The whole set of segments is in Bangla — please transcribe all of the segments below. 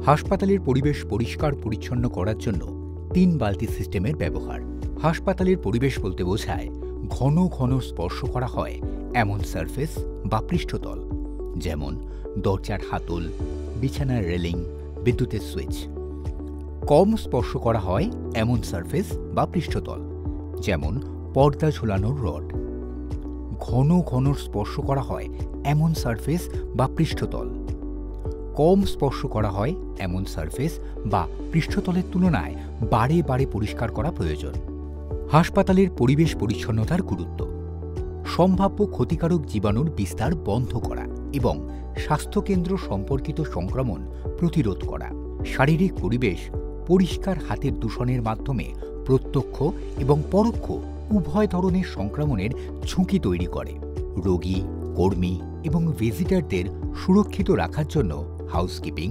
হাসপাতালের পরিবেশ পরিষ্কার পরিচ্ছন্ন করার জন্য 3 বালতি সিস্টেমের ব্যবহার। হাসপাতালের পরিবেশ বলতে বোঝায় ঘন ঘন স্পর্শ করা হয় এমন সারফেস বা পৃষ্ঠতল, যেমন দরজার হাতল, বিছানার রেলিং, বিদ্যুতের সুইচ। কম স্পর্শ করা হয় এমন সারফেস বা পৃষ্ঠতল, যেমন পর্দা ঝোলানোর রড। ঘন ঘন স্পর্শ করা হয় এমন সারফেস বা পৃষ্ঠতল। কম স্পর্শ করা হয় এমন সারফেস বা পৃষ্ঠতলের তুলনায় বারে বারে পরিষ্কার করা প্রয়োজন। হাসপাতালের পরিবেশ পরিচ্ছন্নতার গুরুত্ব: সম্ভাব্য ক্ষতিকারক জীবাণুর বিস্তার বন্ধ করা এবং স্বাস্থ্যকেন্দ্র সম্পর্কিত সংক্রমণ প্রতিরোধ করা। শারীরিক পরিবেশ পরিষ্কার হাতের দূষণের মাধ্যমে প্রত্যক্ষ এবং পরোক্ষ উভয় ধরনের সংক্রমণের ঝুঁকি তৈরি করে। রোগী, কর্মী এবং ভিজিটারদের সুরক্ষিত রাখার জন্য হাউসকিপিং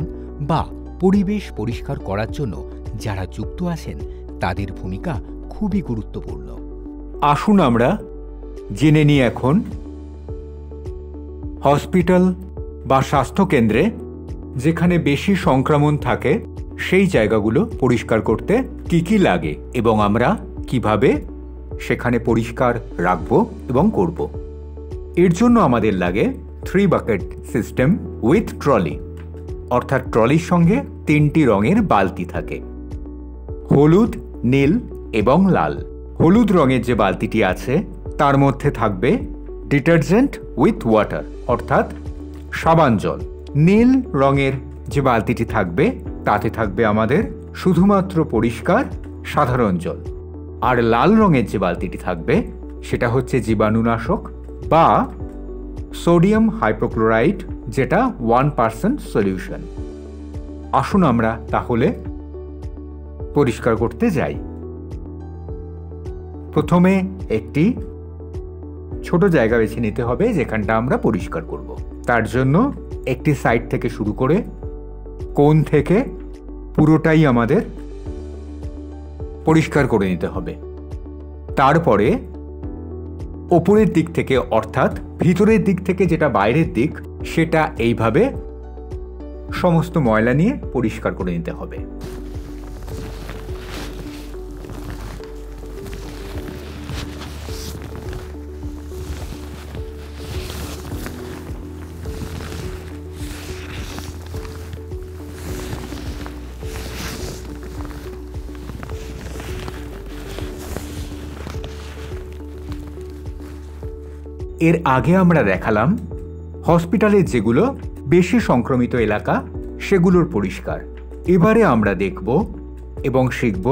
বা পরিবেশ পরিষ্কার করার জন্য যারা যুক্ত আছেন তাদের ভূমিকা খুবই গুরুত্বপূর্ণ। আসুন আমরা জেনে নিই এখন হসপিটাল বা স্বাস্থ্যকেন্দ্রে যেখানে বেশি সংক্রমণ থাকে সেই জায়গাগুলো পরিষ্কার করতে কি কি লাগে এবং আমরা কিভাবে সেখানে পরিষ্কার রাখব এবং করব। এর জন্য আমাদের লাগে 3 বাকেট সিস্টেম উইথ ট্রলি, অর্থাৎ ট্রলির সঙ্গে 3টি রঙের বালতি থাকে, হলুদ, নীল এবং লাল। হলুদ রঙের যে বালতিটি আছে তার মধ্যে থাকবে ডিটারজেন্ট উইথ ওয়াটার, অর্থাৎ সাবান জল। নীল রঙের যে বালতিটি থাকবে তাতে থাকবে আমাদের শুধুমাত্র পরিষ্কার সাধারণ জল। আর লাল রঙের যে বালতিটি থাকবে সেটা হচ্ছে জীবাণুনাশক বা সোডিয়াম হাইপোক্লোরাইড, যেটা 1% সলিউশন। আসুন আমরা তাহলে পরিষ্কার করতে যাই। প্রথমে একটি ছোট জায়গা বেছে নিতে হবে যেখানটা আমরা পরিষ্কার করব। তার জন্য একটি সাইড থেকে শুরু করে কোণ থেকে পুরোটাই আমাদের পরিষ্কার করে নিতে হবে। তারপরে ওপরের দিক থেকে, অর্থাৎ ভিতরের দিক থেকে যেটা বাইরের দিক, সেটা এইভাবে সমস্ত ময়লা নিয়ে পরিষ্কার করে নিতে হবে। এর আগে আমরা দেখালাম হসপিটালের যেগুলো বেশি সংক্রমিত এলাকা সেগুলোর পরিষ্কার। এবারে আমরা দেখব এবং শিখব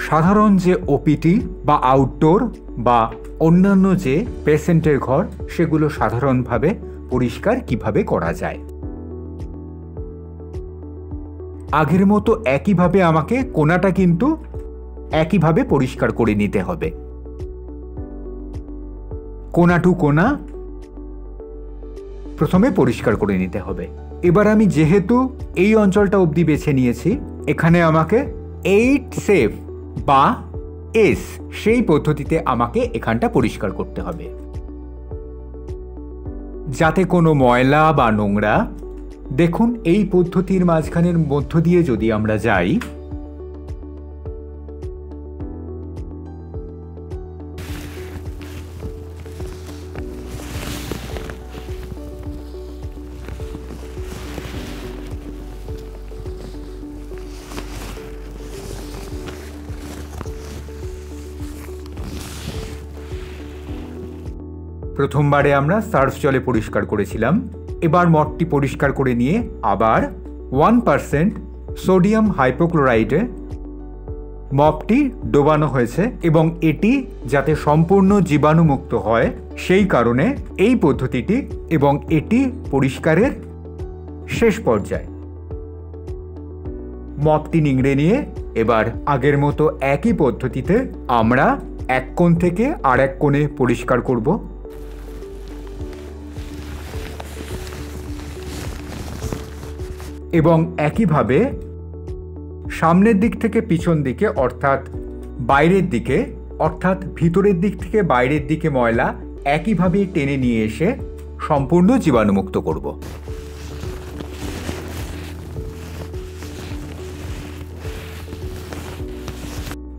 সাধারণ যে ওপিটি বা আউটডোর বা অন্যান্য যে পেশেন্টের ঘর সেগুলো সাধারণভাবে পরিষ্কার কিভাবে করা যায়। আগের মতো একইভাবে আমাকে কোণাটা কিন্তু একইভাবে পরিষ্কার করে নিতে হবে। কোণা টু কোণা প্রথমে পরিষ্কার করে নিতে হবে। এবার আমি যেহেতু এই অঞ্চলটা অবধি বেছে নিয়েছি, এখানে আমাকে 8 সেফ বা এস সেই পদ্ধতিতে আমাকে এখানটা পরিষ্কার করতে হবে, যাতে কোনো ময়লা বা নোংরা, দেখুন এই পদ্ধতির মাঝখানের মধ্য দিয়ে যদি আমরা যাই, প্রথমবারে আমরা সার্ফ জলে পরিষ্কার করেছিলাম। এবার মটটি পরিষ্কার করে নিয়ে আবার 1% সোডিয়াম হাইপোক্লোরাইডে মপটি ডোবানো হয়েছে এবং এটি যাতে সম্পূর্ণ জীবাণুমুক্ত হয় সেই কারণে এই পদ্ধতিটি, এবং এটি পরিষ্কারের শেষ পর্যায়ে। মপটি নিংড়ে নিয়ে এবার আগের মতো একই পদ্ধতিতে আমরা এক কোণ থেকে আর এক কোণে পরিষ্কার করব। এবং একইভাবে সামনের দিক থেকে পিছন দিকে, অর্থাৎ বাইরের দিকে, অর্থাৎ ভিতরের দিক থেকে বাইরের দিকে ময়লা একইভাবে টেনে নিয়ে এসে সম্পূর্ণ জীবাণুমুক্ত করব।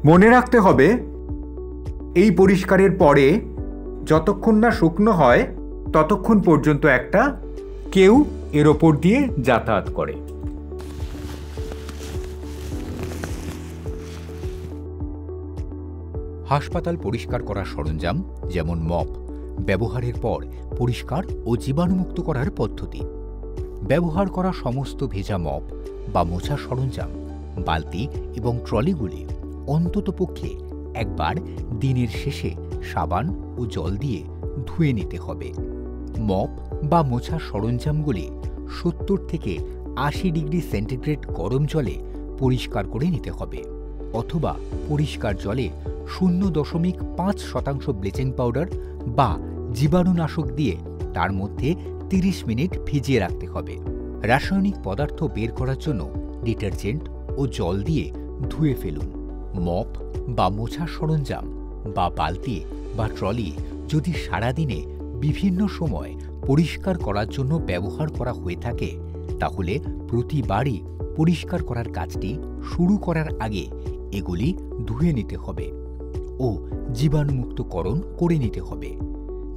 মনে রাখতে হবে এই পরিষ্কারের পরে যতক্ষণ না শুকনো হয় ততক্ষণ পর্যন্ত একটা কেউ এর ওপর দিয়ে যাতায়াত করে। হাসপাতাল পরিষ্কার করার সরঞ্জাম যেমন মপ ব্যবহারের পর পরিষ্কার ও জীবাণুমুক্ত করার পদ্ধতি। ব্যবহার করা সমস্ত ভেজা মপ বা মোছার সরঞ্জাম, বালতি এবং ট্রলিগুলি অন্ততপক্ষে একবার দিনের শেষে সাবান ও জল দিয়ে ধুয়ে নিতে হবে। মপ বা মোছার সরঞ্জামগুলি 70 থেকে 80 ডিগ্রি সেন্টিগ্রেড গরম জলে পরিষ্কার করে নিতে হবে, অথবা পরিষ্কার জলে 0.5% ব্লিচিং পাউডার বা জীবাণুনাশক দিয়ে তার মধ্যে 30 মিনিট ভিজিয়ে রাখতে হবে। রাসায়নিক পদার্থ বের করার জন্য ডিটারজেন্ট ও জল দিয়ে ধুয়ে ফেলুন। মপ বা মোছার সরঞ্জাম বা বালতি বা ট্রলি যদি সারাদিনে বিভিন্ন সময় পরিষ্কার করার জন্য ব্যবহার করা হয়ে থাকে, তাহলে প্রতিবারই পরিষ্কার করার কাজটি শুরু করার আগে এগুলি ধুয়ে নিতে হবে ও জীবাণুমুক্তকরণ করে নিতে হবে,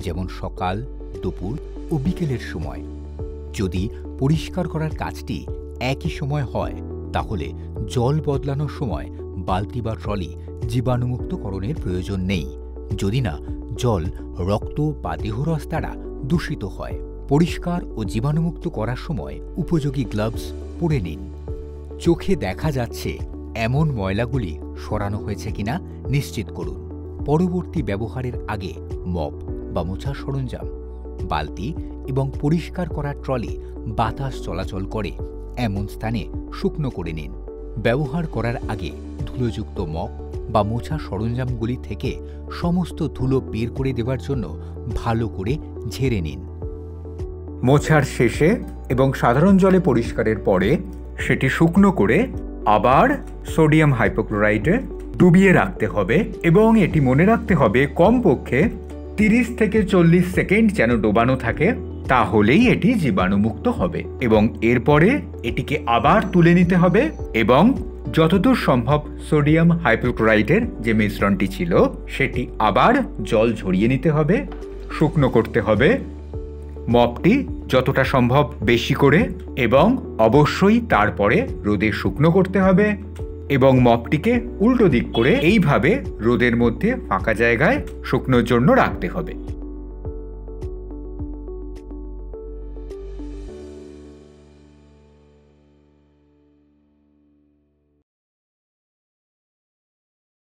যেমন সকাল, দুপুর ও বিকেলের সময়। যদি পরিষ্কার করার কাজটি একই সময় হয়, তাহলে জল বদলানোর সময় বালতি বা ট্রলি জীবাণুমুক্তকরণের প্রয়োজন নেই, যদি না জল রক্ত বা দেহরস দ্বারা দূষিত হয়। পরিষ্কার ও জীবাণুমুক্ত করার সময় উপযোগী গ্লাভস পরে নিন। চোখে দেখা যাচ্ছে এমন ময়লাগুলি সরানো হয়েছে কিনা নিশ্চিত করুন। পরবর্তী ব্যবহারের আগে মপ বা মোছার সরঞ্জাম, বালতি এবং পরিষ্কার করার ট্রলি বাতাস চলাচল করে এমন স্থানে শুকনো করে নিন। ব্যবহার করার আগে ধুলোযুক্ত মপ বা মোছার সরঞ্জামগুলি থেকে সমস্ত ধুলো বের করে দেওয়ার জন্য ভালো করে ঝেড়ে নিন। মোছার শেষে এবং সাধারণ জলে পরিষ্কারের পরে সেটি শুকনো করে আবার সোডিয়াম হাইপোক্লোরাইটে ডুবিয়ে রাখতে হবে এবং এটি মনে রাখতে হবে কমপক্ষে 30 থেকে 40 সেকেন্ড যেন ডোবানো থাকে, তাহলেই এটি জীবাণুমুক্ত হবে। এবং এরপরে এটিকে আবার তুলে নিতে হবে এবং যতদূর সম্ভব সোডিয়াম হাইপোক্লোরাইটের যে মিশ্রণটি ছিল সেটি আবার জল ঝরিয়ে নিতে হবে, শুকনো করতে হবে মপটি যতটা সম্ভব বেশি করে, এবং অবশ্যই তারপরে রোদে শুকনো করতে হবে এবং মপটিকে উল্টো দিক করে এইভাবে রোদের মধ্যে ফাঁকা জায়গায় শুকনোর জন্য রাখতে হবে।